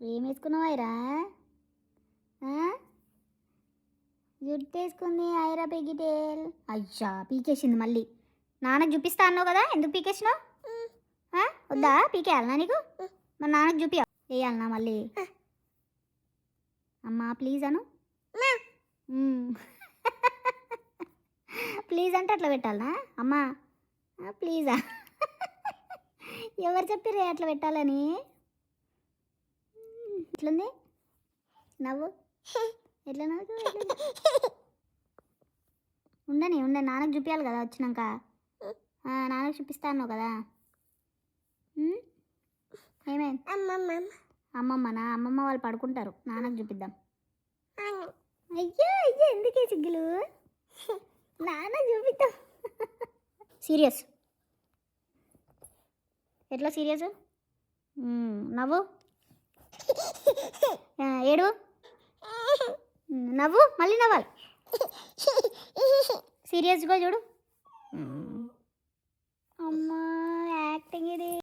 ఏం వేసుకున్నావు జుట్టు వేసుకుంది ఐరా పెగిటేల్. అయ్యా పీకేసింది మళ్ళీ. నాన్నకు చూపిస్తా అన్నావు కదా, ఎందుకు పీకేసినావు? వద్దా పీకేయాలనా నీకు? మరి నాన్నకు చూపియా వేయాలనా మళ్ళీ? అమ్మా ప్లీజ్ అను. ప్లీజ్ అంటే అట్లా పెట్టాలనా అమ్మా? ప్లీజా? ఎవరు చెప్పిర్రే అట్లా పెట్టాలని? ఎట్లుంది నవ్వు? ఎట్లా నవ్వు? ఉండని నాన్నకు చూపించాలి కదా వచ్చినాక. నాన్నకు చూపిస్తా అన్నావు కదా. ఏమైంది? అమ్మమ్మనా? అమ్మమ్మ వాళ్ళు పడుకుంటారు, నాన్నకు చూపిద్దాం. అయ్యో అయ్యో ఎందుకే సిగ్గులు? నాన్న చూపిద్దాం. సీరియస్? ఎట్లా సీరియస్? నవ్వు, ఏడు, నవ్వు, మళ్ళీ నవ్వాలి. సీరియస్గా చూడు.